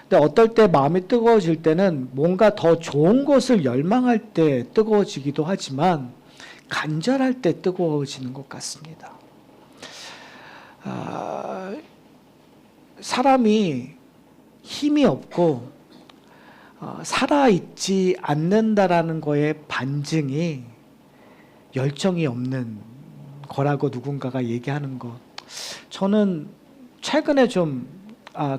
근데 어떨 때 마음이 뜨거워질 때는 뭔가 더 좋은 것을 열망할 때 뜨거워지기도 하지만 간절할 때 뜨거워지는 것 같습니다. 사람이 힘이 없고 살아있지 않는다라는 거의 반증이 열정이 없는 거라고 누군가가 얘기하는 것. 저는 최근에 좀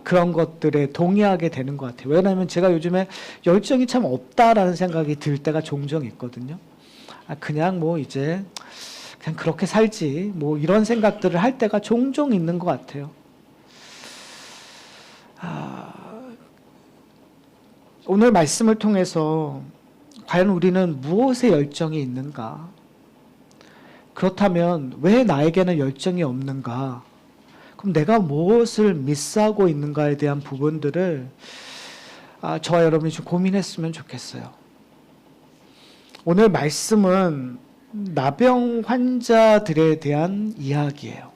그런 것들에 동의하게 되는 것 같아요. 왜냐하면 제가 요즘에 열정이 참 없다라는 생각이 들 때가 종종 있거든요. 그냥 뭐 이제 그냥 그렇게 살지 뭐 이런 생각들을 할 때가 종종 있는 것 같아요. 오늘 말씀을 통해서 과연 우리는 무엇에 열정이 있는가? 그렇다면 왜 나에게는 열정이 없는가? 그럼 내가 무엇을 미스하고 있는가에 대한 부분들을 저와 여러분이 좀 고민했으면 좋겠어요. 오늘 말씀은 나병 환자들에 대한 이야기예요.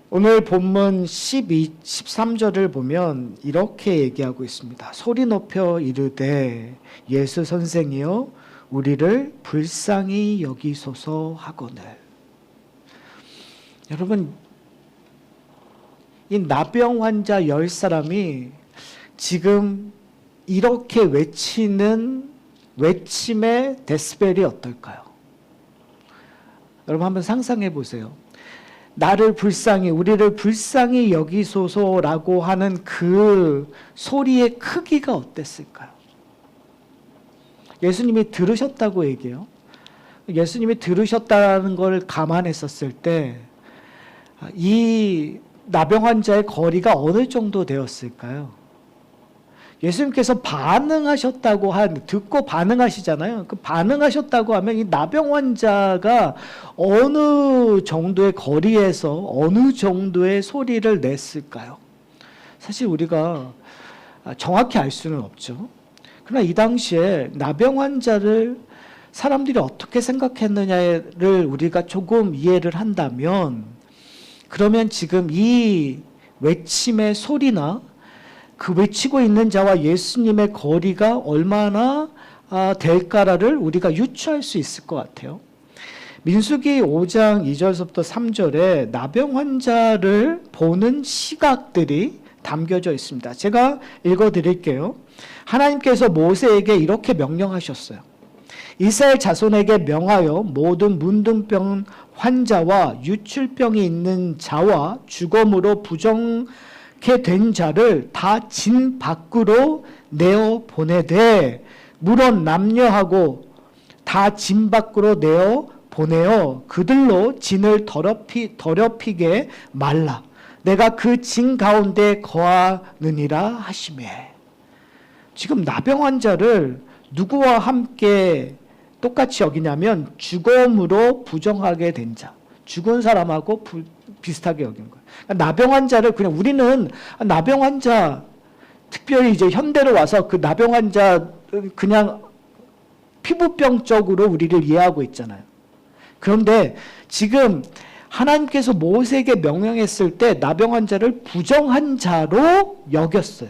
오늘 본문 13절을 보면 이렇게 얘기하고 있습니다. 소리 높여 이르되 예수 선생이여 우리를 불쌍히 여기소서 하거늘. 여러분, 이 나병 환자 10사람이 지금 이렇게 외치는 외침의 데시벨이 어떨까요? 여러분 한번 상상해 보세요. 나를 불쌍히, 우리를 불쌍히 여기소서라고 하는 그 소리의 크기가 어땠을까요? 예수님이 들으셨다고 얘기해요. 예수님이 들으셨다는 걸 감안했었을 때 이 나병 환자의 거리가 어느 정도 되었을까요? 예수님께서 반응하셨다고 듣고 반응하시잖아요. 그 반응하셨다고 하면 이 나병 환자가 어느 정도의 거리에서 어느 정도의 소리를 냈을까요? 사실 우리가 정확히 알 수는 없죠. 그러나 이 당시에 나병 환자를 사람들이 어떻게 생각했느냐를 우리가 조금 이해를 한다면, 그러면 지금 이 외침의 소리나 그 외치고 있는 자와 예수님의 거리가 얼마나 될까를 우리가 유추할 수 있을 것 같아요. 민수기 5장 2절부터 3절에 나병 환자를 보는 시각들이 담겨져 있습니다. 제가 읽어드릴게요. 하나님께서 모세에게 이렇게 명령하셨어요. 이스라엘 자손에게 명하여 모든 문둥병 환자와 유출병이 있는 자와 주검으로 부정케 된 자를 다 진 밖으로 내어 보내되, 물론 남녀하고 다 진 밖으로 내어 보내어 그들로 진을 더럽히게 말라. 내가 그 진 가운데 거하느니라 하시매. 지금 나병 환자를 누구와 함께 똑같이 여기냐면 주검으로 부정하게 된 자, 죽은 사람하고 비슷하게 여긴 거예요. 그러니까 나병 환자를 그냥 우리는 나병 환자, 특별히 이제 현대로 와서 그 나병 환자 그냥 피부병적으로 우리를 이해하고 있잖아요. 그런데 지금 하나님께서 모세에게 명령했을 때 나병 환자를 부정한 자로 여겼어요.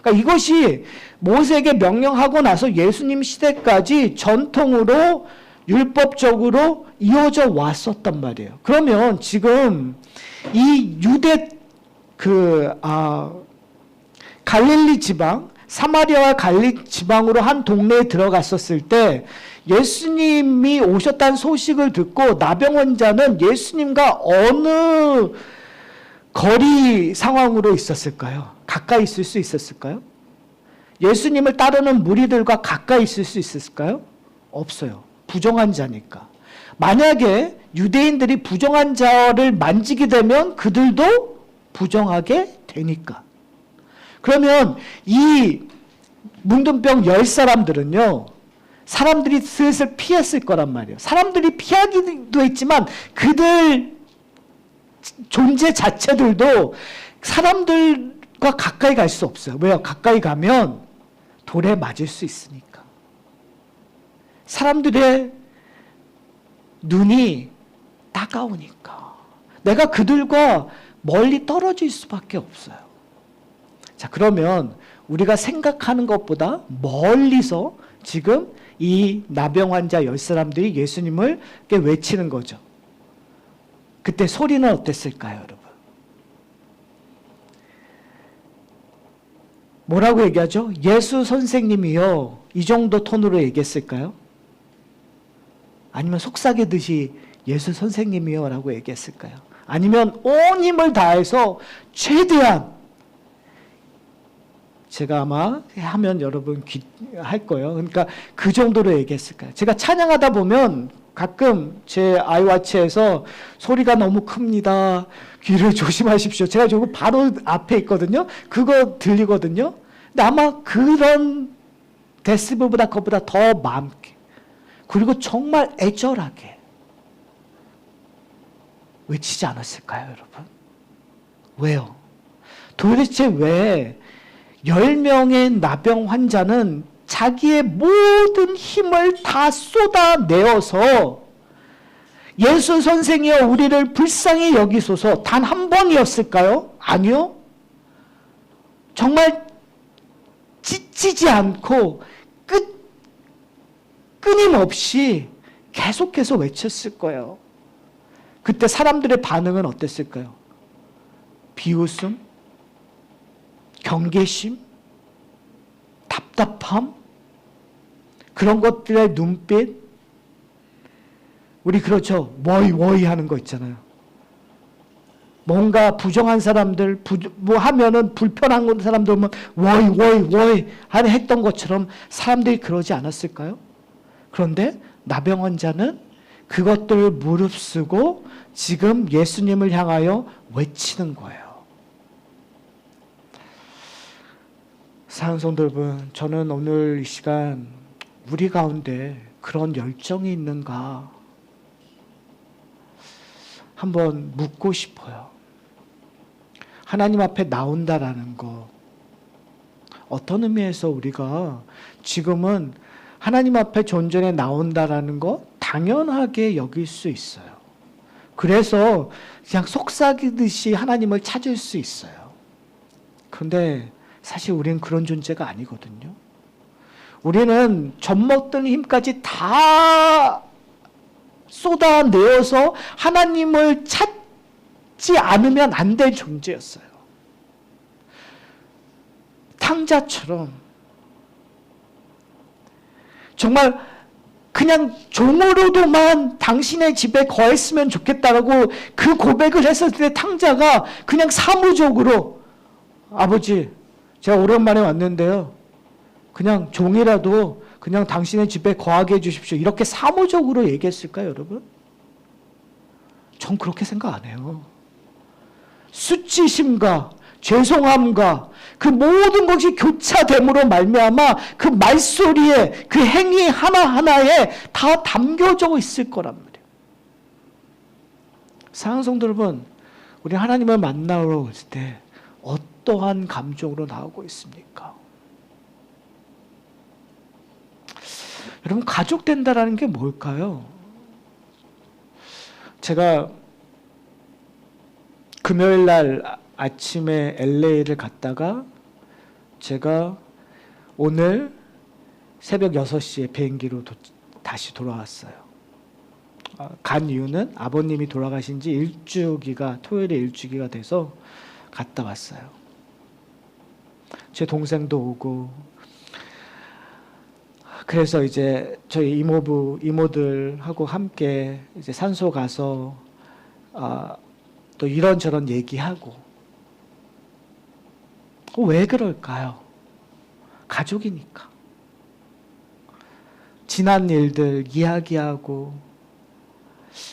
그러니까 이것이 모세에게 명령하고 나서 예수님 시대까지 전통으로 율법적으로 이어져 왔었단 말이에요. 그러면 지금 이 유대 갈릴리 지방, 사마리아와 갈릴리 지방으로 한 동네에 들어갔었을 때 예수님이 오셨다는 소식을 듣고 나병 환자는 예수님과 어느 거리 상황으로 있었을까요? 가까이 있을 수 있었을까요? 예수님을 따르는 무리들과 가까이 있을 수 있었을까요? 없어요. 부정한 자니까. 만약에 유대인들이 부정한 자를 만지게 되면 그들도 부정하게 되니까. 그러면 이 문둥병 10사람들은요, 사람들이 슬슬 피했을 거란 말이에요. 사람들이 피하기도 했지만 그들 존재 자체들도 사람들과 가까이 갈 수 없어요. 왜요? 가까이 가면 돌에 맞을 수 있으니까. 사람들의 눈이 따가우니까. 내가 그들과 멀리 떨어질 수밖에 없어요. 자, 그러면 우리가 생각하는 것보다 멀리서 지금 이 나병 환자 10사람들이 예수님을 외치는 거죠. 그때 소리는 어땠을까요, 여러분? 뭐라고 얘기하죠? 예수 선생님이요. 이 정도 톤으로 얘기했을까요? 아니면 속삭이듯이 예수 선생님이요 라고 얘기했을까요? 아니면 온 힘을 다해서 최대한, 제가 아마 하면 여러분 할 거예요. 그러니까 그 정도로 얘기했을까요? 제가 찬양하다 보면 가끔 제 아이와치에서 소리가 너무 큽니다. 귀를 조심하십시오. 제가 저거 바로 앞에 있거든요. 그거 들리거든요. 근데 아마 그런 데시벨보다 그것보다 더 많게, 그리고 정말 애절하게 외치지 않았을까요, 여러분? 왜요? 도대체 왜 10명의 나병 환자는 자기의 모든 힘을 다 쏟아내어서 예수 선생이여 우리를 불쌍히 여기소서 단 한 번이었을까요? 아니요. 정말 지치지 않고 끊임없이 계속해서 외쳤을 거예요. 그때 사람들의 반응은 어땠을까요? 비웃음? 경계심? 답답함? 그런 것들의 눈빛? 우리 그렇죠. 워이 하는 거 있잖아요. 뭔가 부정한 사람들, 뭐 하면은 불편한 사람들 보면 워이 하는 했던 것처럼 사람들이 그러지 않았을까요? 그런데 나병 환자는 그것들을 무릅쓰고 지금 예수님을 향하여 외치는 거예요. 사랑하는 성도 여러분, 저는 오늘 이 시간 우리 가운데 그런 열정이 있는가 한번 묻고 싶어요. 하나님 앞에 나온다라는 거, 어떤 의미에서 우리가 지금은 하나님 앞에 존전에 나온다라는 거 당연하게 여길 수 있어요. 그래서 그냥 속삭이듯이 하나님을 찾을 수 있어요. 그런데 사실 우리는 그런 존재가 아니거든요. 우리는 젖먹던 힘까지 다 쏟아내어서 하나님을 찾지 않으면 안 될 존재였어요. 탕자처럼 정말 그냥 종으로도만 당신의 집에 거했으면 좋겠다라고 그 고백을 했을 때 탕자가 그냥 사무적으로 아버지 제가 오랜만에 왔는데요. 그냥 종이라도 그냥 당신의 집에 거하게 해주십시오. 이렇게 사무적으로 얘기했을까요, 여러분? 전 그렇게 생각 안 해요. 수치심과 죄송함과 그 모든 것이 교차됨으로 말미암아 그 말소리에 그 행위 하나하나에 다 담겨져 있을 거란 말이에요. 사랑하는 성도 여러분, 우리 하나님을 만나러 올 때 어떠한 감정으로 나오고 있습니까? 여러분, 가족 된다라는 게 뭘까요? 제가 금요일 날 아침에 LA를 갔다가 제가 오늘 새벽 6시에 비행기로 다시 돌아왔어요. 간 이유는 아버님이 돌아가신 지 토요일에 일주기가 돼서 갔다 왔어요. 제 동생도 오고, 그래서 이제 저희 이모들하고 함께 이제 산소 가서 또 이런저런 얘기하고. 왜 그럴까요? 가족이니까. 지난 일들 이야기하고,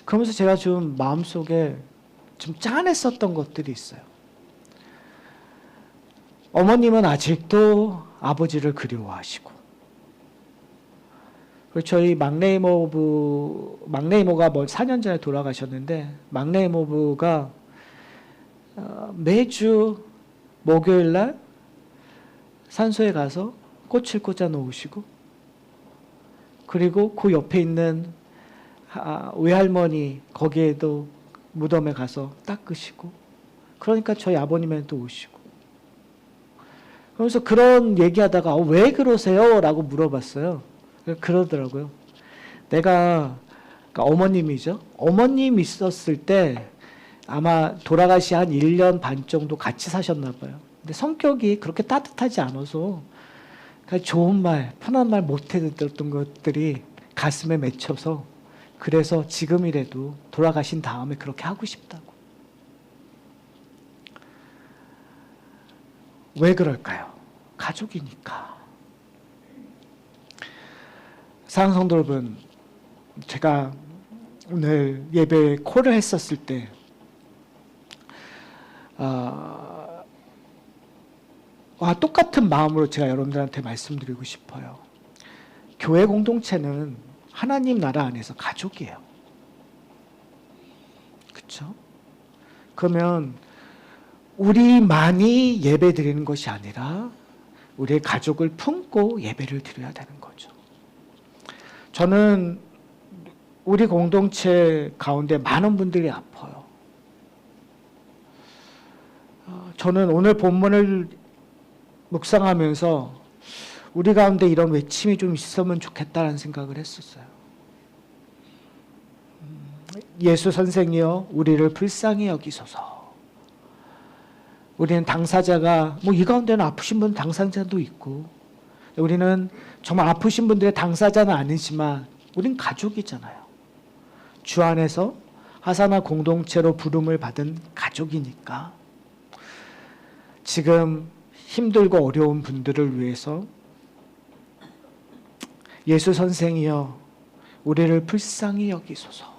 그러면서 제가 좀 마음속에 좀 짠했었던 것들이 있어요. 어머님은 아직도 아버지를 그리워하시고, 그리고 저희 막내 이모가 4년 전에 돌아가셨는데, 막내 이모부가 매주 목요일 날 산소에 가서 꽃을 꽂아 놓으시고, 그리고 그 옆에 있는 외할머니 거기에도 무덤에 가서 닦으시고, 그러니까 저희 아버님한테 오시고, 그러면서 그런 얘기하다가 왜 그러세요? 라고 물어봤어요. 그러더라고요. 내가 그러니까 어머님이죠. 어머님 있었을 때 아마 돌아가시 한 1년 반 정도 같이 사셨나 봐요. 근데 성격이 그렇게 따뜻하지 않아서 좋은 말, 편한 말 못 해드렸던 것들이 가슴에 맺혀서 그래서 지금이라도 돌아가신 다음에 그렇게 하고 싶다고. 왜 그럴까요? 가족이니까. 사랑하는 성도 여러분, 제가 오늘 예배 콜을 했었을 때 똑같은 마음으로 제가 여러분들한테 말씀드리고 싶어요. 교회 공동체는 하나님 나라 안에서 가족이에요. 그렇죠? 그러면 우리만이 예배 드리는 것이 아니라 우리의 가족을 품고 예배를 드려야 되는 거죠. 저는 우리 공동체 가운데 많은 분들이 아파요. 저는 오늘 본문을 묵상하면서 우리 가운데 이런 외침이 좀 있으면 좋겠다는 생각을 했었어요. 예수 선생이여 우리를 불쌍히 여기소서. 우리는 당사자가 이 가운데는 아프신 분 당사자도 있고 우리는 정말 아프신 분들의 당사자는 아니지만 우린 가족이잖아요. 주 안에서 하사나 공동체로 부름을 받은 가족이니까 지금 힘들고 어려운 분들을 위해서 예수 선생이여 우리를 불쌍히 여기소서.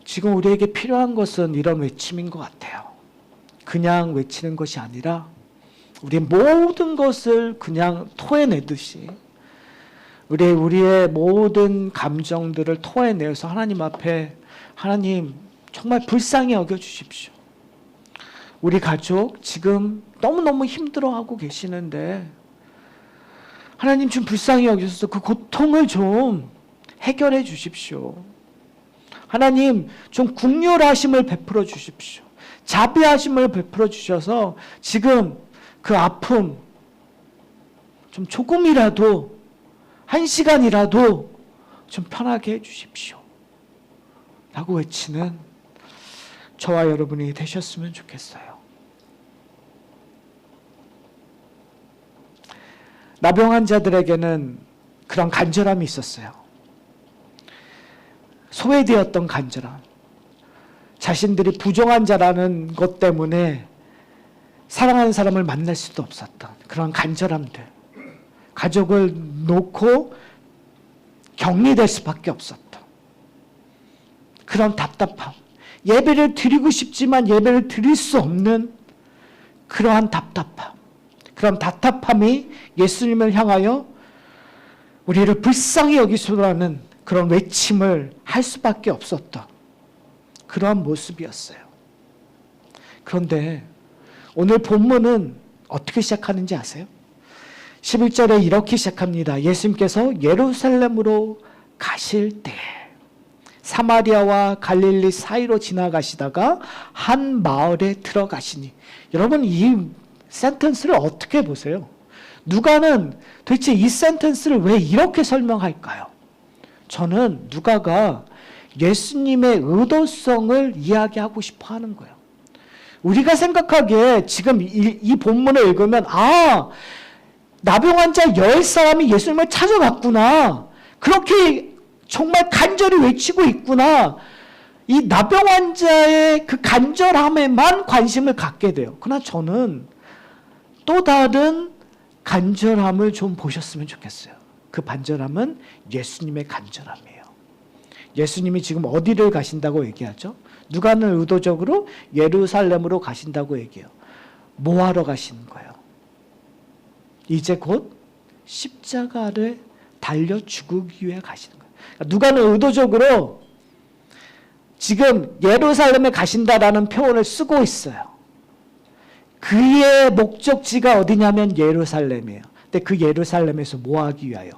지금 우리에게 필요한 것은 이런 외침인 것 같아요. 그냥 외치는 것이 아니라 우리의 모든 것을 그냥 토해내듯이 우리의 모든 감정들을 토해내서 하나님 앞에 하나님 정말 불쌍히 여겨주십시오. 우리 가족 지금 너무너무 힘들어하고 계시는데 하나님 좀 불쌍히 여기셔서 그 고통을 좀 해결해 주십시오. 하나님 좀 긍휼하심을 베풀어 주십시오. 자비하심을 베풀어 주셔서 지금 그 아픔 좀 조금이라도 한 시간이라도 좀 편하게 해 주십시오. 라고 외치는 저와 여러분이 되셨으면 좋겠어요. 나병 환자들에게는 그런 간절함이 있었어요. 소외되었던 간절함. 자신들이 부정한 자라는 것 때문에 사랑하는 사람을 만날 수도 없었던 그런 간절함들. 가족을 놓고 격리될 수밖에 없었던 그런 답답함. 예배를 드리고 싶지만 예배를 드릴 수 없는 그러한 답답함. 그런 답답함이 예수님을 향하여 우리를 불쌍히 여기소서라는 그런 외침을 할 수밖에 없었던 그러한 모습이었어요. 그런데 오늘 본문은 어떻게 시작하는지 아세요? 11절에 이렇게 시작합니다. 예수님께서 예루살렘으로 가실 때 사마리아와 갈릴리 사이로 지나가시다가 한 마을에 들어가시니. 여러분 이 센텐스를 어떻게 보세요? 누가는 도대체 이 센텐스를 왜 이렇게 설명할까요? 저는 누가가 예수님의 의도성을 이야기하고 싶어 하는 거예요. 우리가 생각하기에 지금 이 본문을 읽으면 나병 환자 10사람이 예수님을 찾아갔구나. 그렇게 정말 간절히 외치고 있구나. 이 나병 환자의 그 간절함에만 관심을 갖게 돼요. 그러나 저는 또 다른 간절함을 좀 보셨으면 좋겠어요. 그 간절함은 예수님의 간절함이에요. 예수님이 지금 어디를 가신다고 얘기하죠? 누가는 의도적으로 예루살렘으로 가신다고 얘기해요. 뭐 하러 가시는 거예요? 이제 곧 십자가를 달려 죽기 위해 가시는 거예요. 누가는 의도적으로 지금 예루살렘에 가신다라는 표현을 쓰고 있어요. 그의 목적지가 어디냐면 예루살렘이에요. 근데 그 예루살렘에서 뭐 하기 위하여?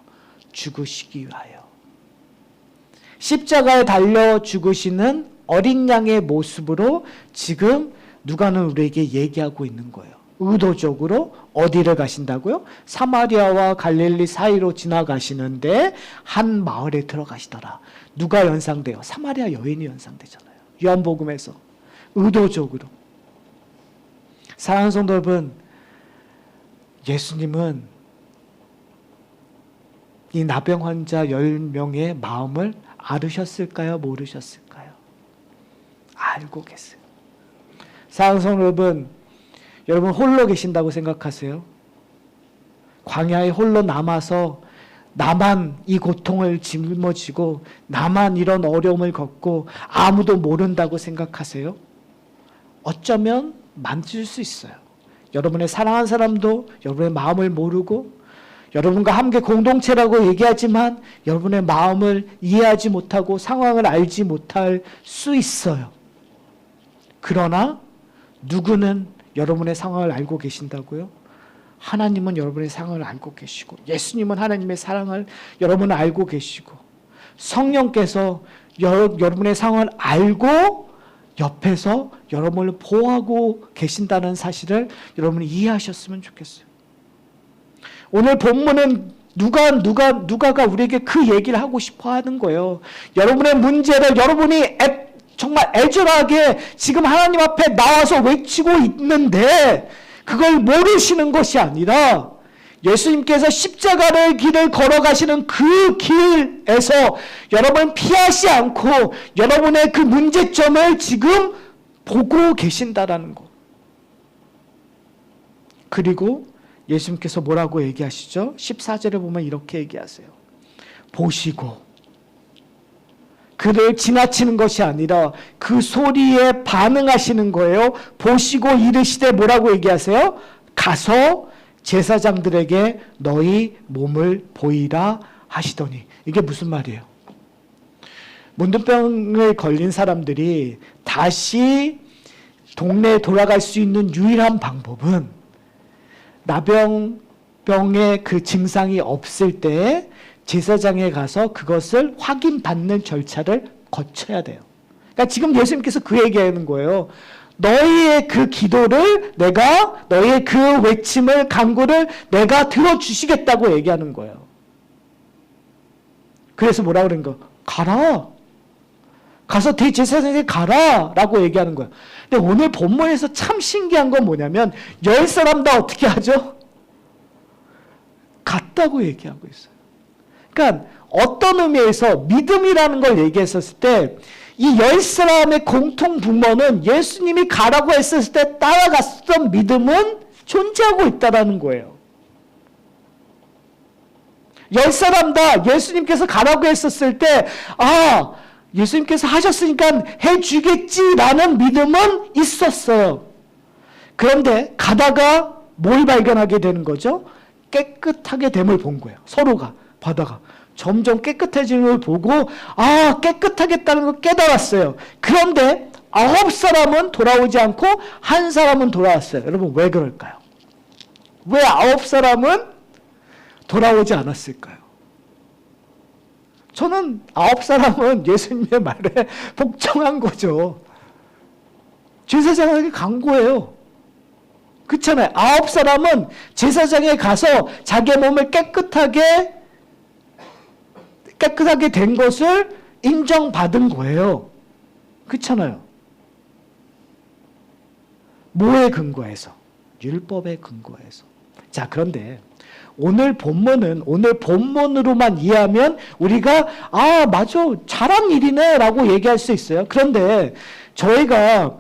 죽으시기 위하여. 십자가에 달려 죽으시는 어린 양의 모습으로 지금 누가는 우리에게 얘기하고 있는 거예요. 의도적으로 어디를 가신다고요? 사마리아와 갈릴리 사이로 지나가시는데 한 마을에 들어가시더라. 누가 연상돼요? 사마리아 여인이 연상되잖아요. 요한복음에서 의도적으로. 사랑하는 성도 여러분, 예수님은 이 나병 환자 10명의 마음을 알으셨을까요? 모르셨을까요? 알고 계세요. 사랑하는 성도 여러분 홀로 계신다고 생각하세요? 광야에 홀로 남아서 나만 이 고통을 짊어지고 나만 이런 어려움을 겪고 아무도 모른다고 생각하세요? 어쩌면 만질 수 있어요. 여러분의 사랑하는 사람도 여러분의 마음을 모르고 여러분과 함께 공동체라고 얘기하지만 여러분의 마음을 이해하지 못하고 상황을 알지 못할 수 있어요. 그러나 누구는 여러분의 상황을 알고 계신다고요? 하나님은 여러분의 상황을 알고 계시고 예수님은 하나님의 사랑을 여러분은 알고 계시고 성령께서 여러분의 상황을 알고 옆에서 여러분을 보호하고 계신다는 사실을 여러분이 이해하셨으면 좋겠어요. 오늘 본문은 누가가 우리에게 그 얘기를 하고 싶어 하는 거예요. 여러분의 문제를 여러분이 정말 애절하게 지금 하나님 앞에 나와서 외치고 있는데 그걸 모르시는 것이 아니라 예수님께서 십자가의 길을 걸어가시는 그 길에서 여러분 피하지 않고 여러분의 그 문제점을 지금 보고 계신다라는 것. 그리고 예수님께서 뭐라고 얘기하시죠? 14절에 보면 이렇게 얘기하세요. 보시고 그를 지나치는 것이 아니라 그 소리에 반응하시는 거예요. 보시고 이르시되 뭐라고 얘기하세요? 가서 제사장들에게 너희 몸을 보이라 하시더니. 이게 무슨 말이에요? 문둥병을 걸린 사람들이 다시 동네에 돌아갈 수 있는 유일한 방법은 나병의 그 증상이 없을 때 제사장에 가서 그것을 확인받는 절차를 거쳐야 돼요. 그러니까 지금 예수님께서 그 얘기하는 거예요. 너희의 그 기도를 너희의 그 외침을 간구를 내가 들어주시겠다고 얘기하는 거예요. 그래서 뭐라고 그러는 거예요? 가라. 가서 대제사장에게 가라 라고 얘기하는 거예요. 근데 오늘 본문에서 참 신기한 건 뭐냐면 10사람 다 어떻게 하죠? 갔다고 얘기하고 있어요. 그러니까 어떤 의미에서 믿음이라는 걸 얘기했었을 때 이 10사람의 공통 부모는 예수님이 가라고 했었을 때 따라갔던 믿음은 존재하고 있다는 거예요. 10사람 다 예수님께서 가라고 했었을 때 예수님께서 하셨으니까 해주겠지라는 믿음은 있었어요. 그런데 가다가 뭘 발견하게 되는 거죠? 깨끗하게 됨을 본 거예요. 서로가 바다가 점점 깨끗해지는 걸 보고 깨끗하겠다는 걸 깨달았어요. 그런데 9사람은 돌아오지 않고 1사람은 돌아왔어요. 여러분 왜 그럴까요? 왜 9사람은 돌아오지 않았을까요? 저는 9사람은 예수님의 말에 복종한 거죠. 제사장에게 간 거예요. 그렇잖아요. 9사람은 제사장에 가서 자기의 몸을 깨끗하게 된 것을 인정받은 거예요. 그렇잖아요. 뭐에 근거해서? 율법에 근거해서. 자, 그런데 오늘 본문으로만 이해하면 우리가 맞아, 잘한 일이네 라고 얘기할 수 있어요. 그런데 저희가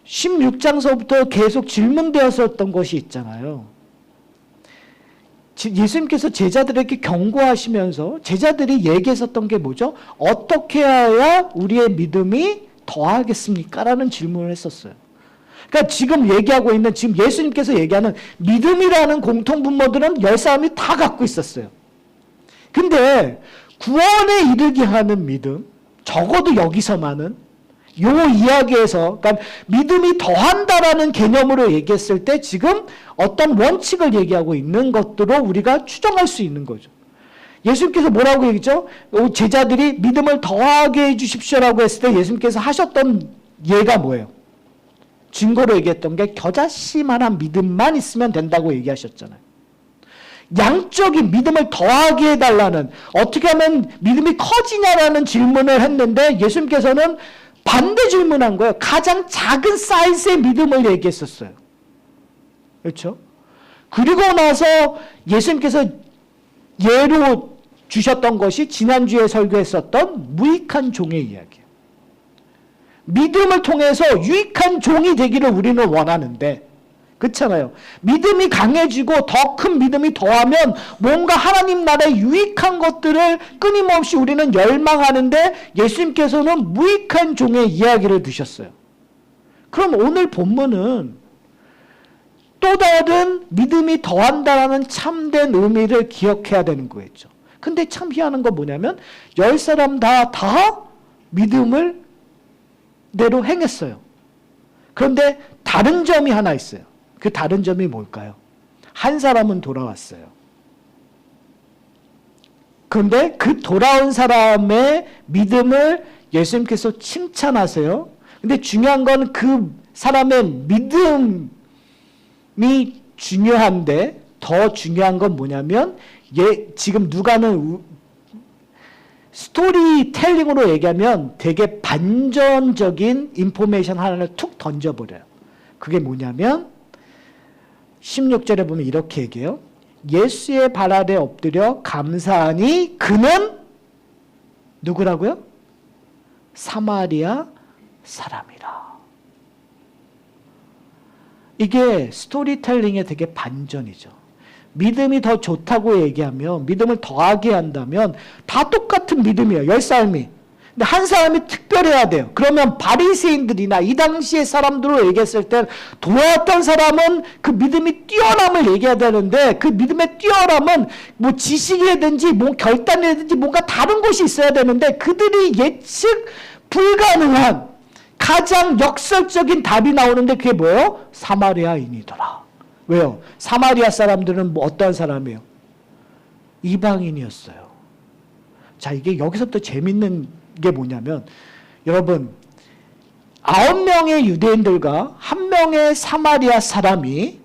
16장서부터 계속 질문되었었던 것이 있잖아요. 예수님께서 제자들에게 경고하시면서 제자들이 얘기했었던 게 뭐죠? 어떻게 해야 우리의 믿음이 더하겠습니까? 라는 질문을 했었어요. 그러니까 지금 예수님께서 얘기하는 믿음이라는 공통분모들은 10사람이 다 갖고 있었어요. 근데 구원에 이르게 하는 믿음, 적어도 여기서만은 요 이야기에서, 그러니까 믿음이 더한다라는 개념으로 얘기했을 때 지금 어떤 원칙을 얘기하고 있는 것들로 우리가 추정할 수 있는 거죠. 예수님께서 뭐라고 얘기했죠? 제자들이 믿음을 더하게 해주십시오라고 했을 때 예수님께서 하셨던 예가 뭐예요? 증거로 얘기했던 게 겨자씨만한 믿음만 있으면 된다고 얘기하셨잖아요. 양적인 믿음을 더하게 해달라는, 어떻게 하면 믿음이 커지냐라는 질문을 했는데 예수님께서는 반대 질문한 거예요. 가장 작은 사이즈의 믿음을 얘기했었어요. 그렇죠? 그리고 나서 예수님께서 예로 주셨던 것이 지난주에 설교했었던 무익한 종의 이야기예요. 믿음을 통해서 유익한 종이 되기를 우리는 원하는데, 그렇잖아요. 믿음이 강해지고 더 큰 믿음이 더하면 뭔가 하나님 나라의 유익한 것들을 끊임없이 우리는 열망하는데 예수님께서는 무익한 종의 이야기를 두셨어요. 그럼 오늘 본문은 또 다른 믿음이 더한다라는 참된 의미를 기억해야 되는 거겠죠. 근데 참 희한한 건 뭐냐면 10사람 다 믿음을 대로 행했어요. 그런데 다른 점이 하나 있어요. 그 다른 점이 뭘까요? 한 사람은 돌아왔어요. 그런데 그 돌아온 사람의 믿음을 예수님께서 칭찬하세요. 근데 중요한 건 그 사람의 믿음이 중요한데 더 중요한 건 뭐냐면 지금 누가는 스토리텔링으로 얘기하면 되게 반전적인 인포메이션 하나를 툭 던져버려요. 그게 뭐냐면 16절에 보면 이렇게 얘기해요. 예수의 발 아래 엎드려 감사하니 그는 누구라고요? 사마리아 사람이라. 이게 스토리텔링의 되게 반전이죠. 믿음이 더 좋다고 얘기하면, 믿음을 더하게 한다면 다 똑같은 믿음이에요. 10사람이. 근데 한 사람이 특별해야 돼요. 그러면 바리새인들이나 이 당시의 사람들로 얘기했을 때 돌아왔던 사람은 그 믿음이 뛰어남을 얘기해야 되는데 그 믿음의 뛰어남은 뭐 지식이라든지 뭐 결단이라든지 뭔가 다른 것이 있어야 되는데 그들이 예측 불가능한 가장 역설적인 답이 나오는데 그게 뭐예요? 사마리아인이더라. 왜요? 사마리아 사람들은 뭐 어떤 사람이에요? 이방인이었어요. 자, 이게 여기서부터 재밌는 게 뭐냐면 여러분 9명의 유대인들과 1명의 사마리아 사람이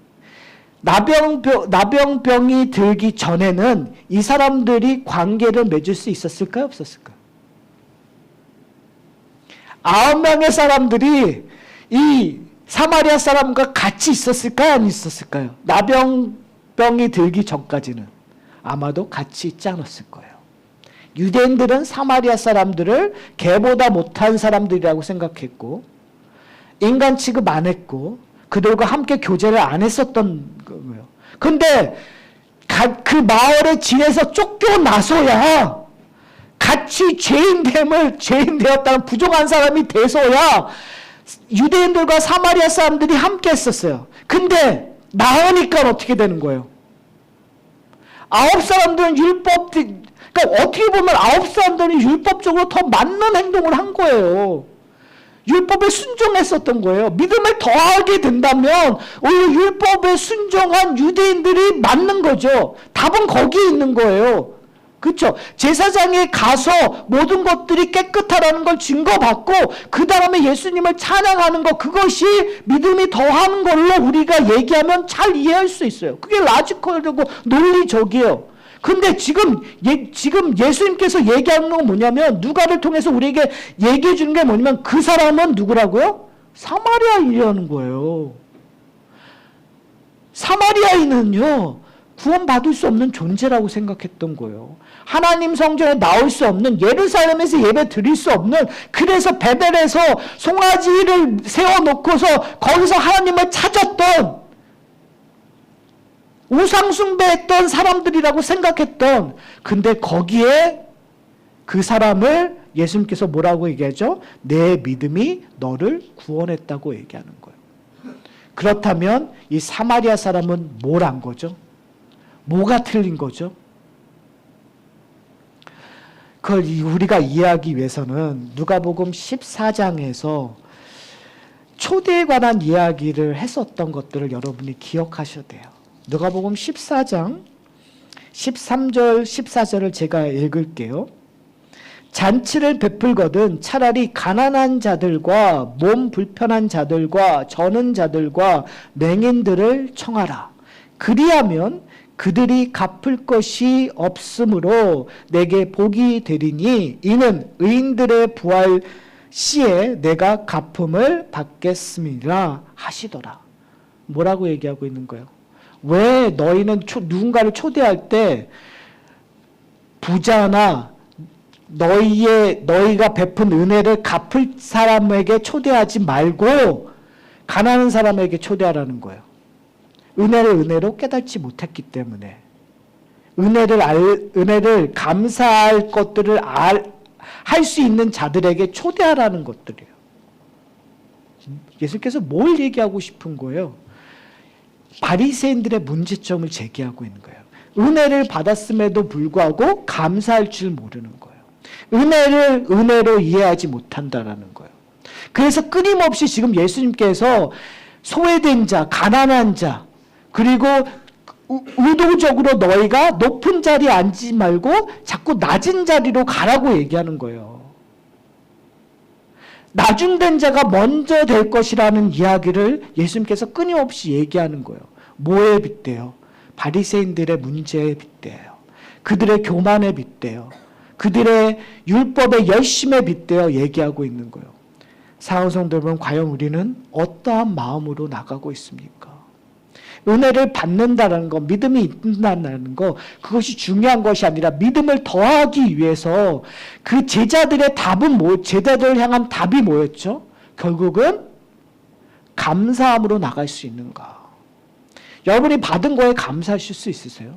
나병병이 들기 전에는 이 사람들이 관계를 맺을 수 있었을까요? 없었을까요? 9명의 사람들이 이 사마리아 사람과 같이 있었을까요? 안 있었을까요? 나병병이 들기 전까지는 아마도 같이 있지 않았을 거예요. 유대인들은 사마리아 사람들을 개보다 못한 사람들이라고 생각했고 인간 취급 안 했고 그들과 함께 교제를 안 했었던 거예요. 근데 그 마을에 지내서 쫓겨나서야 같이 죄인 되었다는 부정한 사람이 돼서야 유대인들과 사마리아 사람들이 함께 했었어요. 근데 나오니까 어떻게 되는 거예요? 9사람들은 그러니까 어떻게 보면 9사람들이 율법적으로 더 맞는 행동을 한 거예요. 율법에 순종했었던 거예요. 믿음을 더하게 된다면 오히려 율법에 순종한 유대인들이 맞는 거죠. 답은 거기에 있는 거예요. 그렇죠? 제사장에 가서 모든 것들이 깨끗하다는 걸 증거받고 그 다음에 예수님을 찬양하는 것, 그것이 믿음이 더하는 걸로 우리가 얘기하면 잘 이해할 수 있어요. 그게 라지컬이고 논리적이에요. 근데 지금 예수님께서 얘기하는 건 뭐냐면 누가를 통해서 우리에게 얘기해 주는 게 뭐냐면 그 사람은 누구라고요? 사마리아인이라는 거예요. 사마리아인은요 구원받을 수 없는 존재라고 생각했던 거예요. 하나님 성전에 나올 수 없는, 예루살렘에서 예배 드릴 수 없는, 그래서 베델에서 송아지를 세워놓고서 거기서 하나님을 찾았던, 우상숭배했던 사람들이라고 생각했던, 근데 거기에 그 사람을 예수님께서 뭐라고 얘기하죠? 내 믿음이 너를 구원했다고 얘기하는 거예요. 그렇다면 이 사마리아 사람은 뭘 한 거죠? 뭐가 틀린 거죠? 그걸 우리가 이해하기 위해서는 누가복음 14장에서 초대에 관한 이야기를 했었던 것들을 여러분이 기억하셔야 돼요. 누가복음 14장 13절 14절을 제가 읽을게요. 잔치를 베풀거든 차라리 가난한 자들과 몸 불편한 자들과 저는 자들과 맹인들을 청하라. 그리하면 그들이 갚을 것이 없으므로 내게 복이 되리니 이는 의인들의 부활 시에 내가 갚음을 받겠음이라 하시더라. 뭐라고 얘기하고 있는 거예요? 왜 너희는 누군가를 초대할 때 부자나 너희가 베푼 은혜를 갚을 사람에게 초대하지 말고 가난한 사람에게 초대하라는 거예요. 은혜를 은혜로 깨닫지 못했기 때문에 은혜를 감사할 것들을 할 수 있는 자들에게 초대하라는 것들이에요. 예수께서 뭘 얘기하고 싶은 거예요? 바리새인들의 문제점을 제기하고 있는 거예요. 은혜를 받았음에도 불구하고 감사할 줄 모르는 거예요. 은혜를 은혜로 이해하지 못한다라는 거예요. 그래서 끊임없이 지금 예수님께서 소외된 자, 가난한 자, 그리고 의도적으로 너희가 높은 자리에 앉지 말고 자꾸 낮은 자리로 가라고 얘기하는 거예요. 나중된 자가 먼저 될 것이라는 이야기를 예수님께서 끊임없이 얘기하는 거예요. 뭐에 빗대요? 바리새인들의 문제에 빗대요. 그들의 교만에 빗대요. 그들의 율법의 열심에 빗대어 얘기하고 있는 거예요. 사랑하는 성도 여러분, 과연 우리는 어떠한 마음으로 나가고 있습니까? 은혜를 받는다는 거, 믿음이 있다는 거, 그것이 중요한 것이 아니라 믿음을 더하기 위해서 그 제자들의 답은 제자들을 향한 답이 뭐였죠? 결국은 감사함으로 나갈 수 있는가? 여러분이 받은 거에 감사하실 수 있으세요?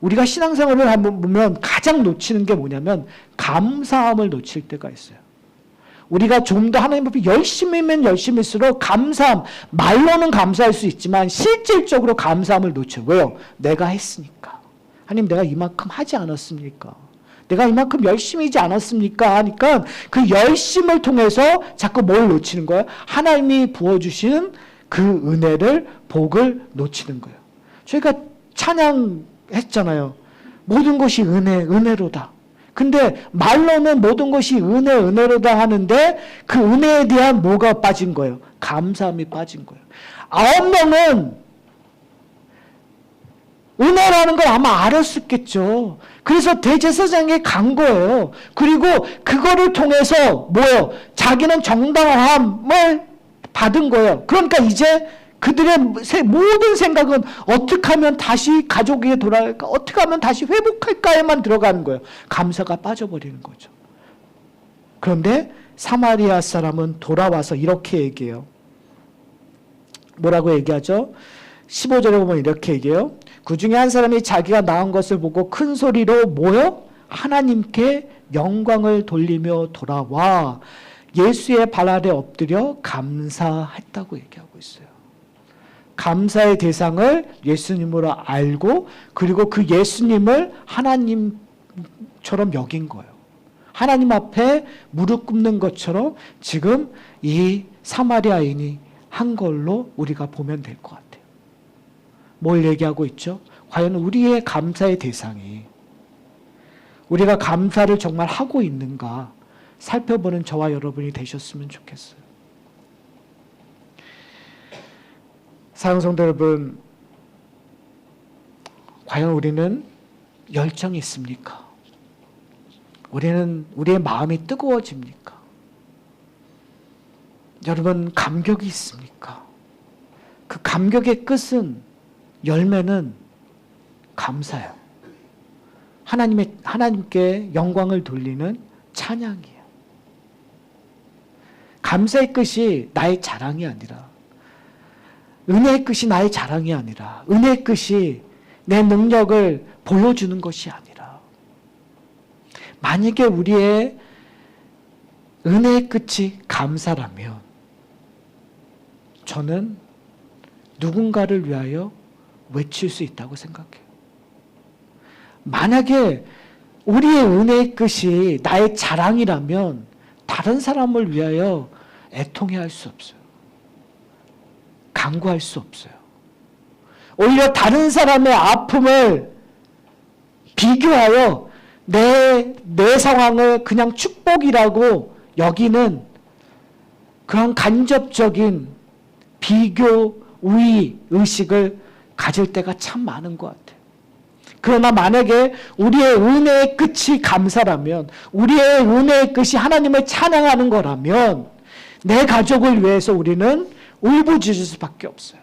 우리가 신앙생활을 한번 보면 가장 놓치는 게 뭐냐면 감사함을 놓칠 때가 있어요. 우리가 좀 더 하나님 앞에 열심히면 열심일수록 감사함, 말로는 감사할 수 있지만 실질적으로 감사함을 놓쳐요. 왜요? 내가 했으니까. 하나님, 내가 이만큼 하지 않았습니까? 내가 이만큼 열심히지 않았습니까? 하니까 그 열심을 통해서 자꾸 뭘 놓치는 거예요? 하나님이 부어주시는 그 은혜를, 복을 놓치는 거예요. 저희가 찬양했잖아요. 모든 것이 은혜로다. 근데 말로는 모든 것이 은혜로다 하는데 그 은혜에 대한 뭐가 빠진 거예요? 감사함이 빠진 거예요. 9명은 은혜라는 걸 아마 알았었겠죠. 그래서 대제사장에 간 거예요. 그리고 그거를 통해서 뭐예요? 자기는 정당함을 받은 거예요. 그러니까 이제 그들의 모든 생각은 어떻게 하면 다시 가족에게 돌아갈까? 어떻게 하면 다시 회복할까에만 들어가는 거예요. 감사가 빠져버리는 거죠. 그런데 사마리아 사람은 돌아와서 이렇게 얘기해요. 뭐라고 얘기하죠? 15절에 보면 이렇게 얘기해요. 그 중에 한 사람이 자기가 낳은 것을 보고 큰 소리로 뭐요? 하나님께 영광을 돌리며 돌아와 예수의 발 아래 엎드려 감사했다고 얘기하고 있어요. 감사의 대상을 예수님으로 알고 그리고 그 예수님을 하나님처럼 여긴 거예요. 하나님 앞에 무릎 꿇는 것처럼 지금 이 사마리아인이 한 걸로 우리가 보면 될 것 같아요. 뭘 얘기하고 있죠? 과연 우리의 감사의 대상이 우리가 감사를 정말 하고 있는가 살펴보는 저와 여러분이 되셨으면 좋겠어요. 사랑하는 성도 여러분, 과연 우리는 열정이 있습니까? 우리의 마음이 뜨거워집니까? 여러분, 감격이 있습니까? 그 감격의 끝은, 열매는 감사예요. 하나님께 영광을 돌리는 찬양이에요. 감사의 끝이 나의 자랑이 아니라, 은혜의 끝이 나의 자랑이 아니라, 은혜의 끝이 내 능력을 보여주는 것이 아니라, 만약에 우리의 은혜의 끝이 감사라면 저는 누군가를 위하여 외칠 수 있다고 생각해요. 만약에 우리의 은혜의 끝이 나의 자랑이라면 다른 사람을 위하여 애통해 할 수 없어요. 간구할 수 없어요. 오히려 다른 사람의 아픔을 비교하여 내 상황을 그냥 축복이라고 여기는 그런 간접적인 비교, 우위, 의식을 가질 때가 참 많은 것 같아요. 그러나 만약에 우리의 은혜의 끝이 감사라면, 우리의 은혜의 끝이 하나님을 찬양하는 거라면 내 가족을 위해서 우리는 울부짖을 수밖에 없어요.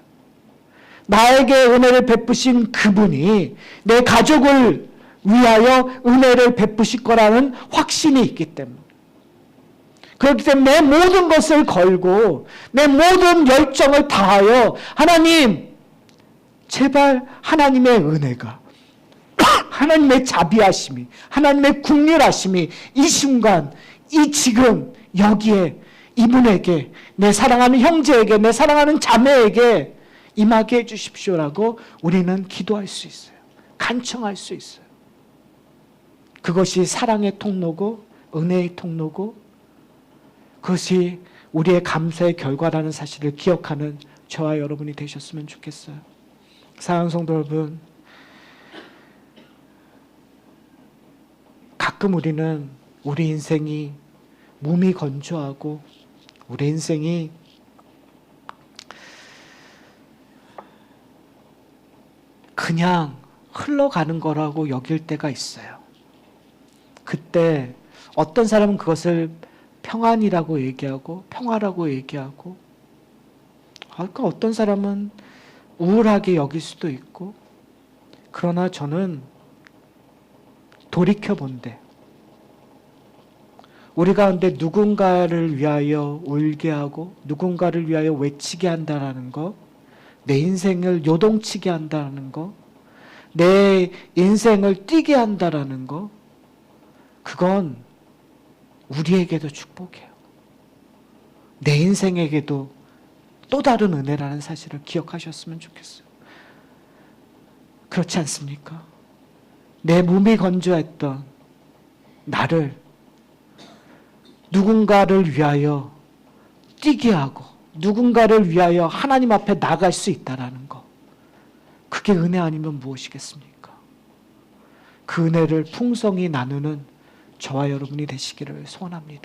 나에게 은혜를 베푸신 그분이 내 가족을 위하여 은혜를 베푸실 거라는 확신이 있기 때문에, 그렇기 때문에 내 모든 것을 걸고 내 모든 열정을 다하여 하나님, 제발 하나님의 은혜가, 하나님의 자비하심이, 하나님의 긍휼하심이 이 순간, 이 지금 여기에 이분에게, 내 사랑하는 형제에게, 내 사랑하는 자매에게 임하게 해주십시오라고 우리는 기도할 수 있어요. 간청할 수 있어요. 그것이 사랑의 통로고 은혜의 통로고 그것이 우리의 감사의 결과라는 사실을 기억하는 저와 여러분이 되셨으면 좋겠어요. 사랑하는 성도 여러분, 가끔 우리는 우리 인생이 몸이 건조하고 우리 인생이 그냥 흘러가는 거라고 여길 때가 있어요. 그때 어떤 사람은 그것을 평안이라고 얘기하고 평화라고 얘기하고, 그러니까 어떤 사람은 우울하게 여길 수도 있고, 그러나 저는 돌이켜본데 우리 가운데 누군가를 위하여 울게 하고 누군가를 위하여 외치게 한다는 것, 내 인생을 요동치게 한다는 것, 내 인생을 뛰게 한다는 것, 그건 우리에게도 축복이에요. 내 인생에게도 또 다른 은혜라는 사실을 기억하셨으면 좋겠어요. 그렇지 않습니까? 내 몸이 건조했던 나를 누군가를 위하여 뛰게 하고 누군가를 위하여 하나님 앞에 나갈 수 있다는 것, 그게 은혜 아니면 무엇이겠습니까? 그 은혜를 풍성히 나누는 저와 여러분이 되시기를 소원합니다.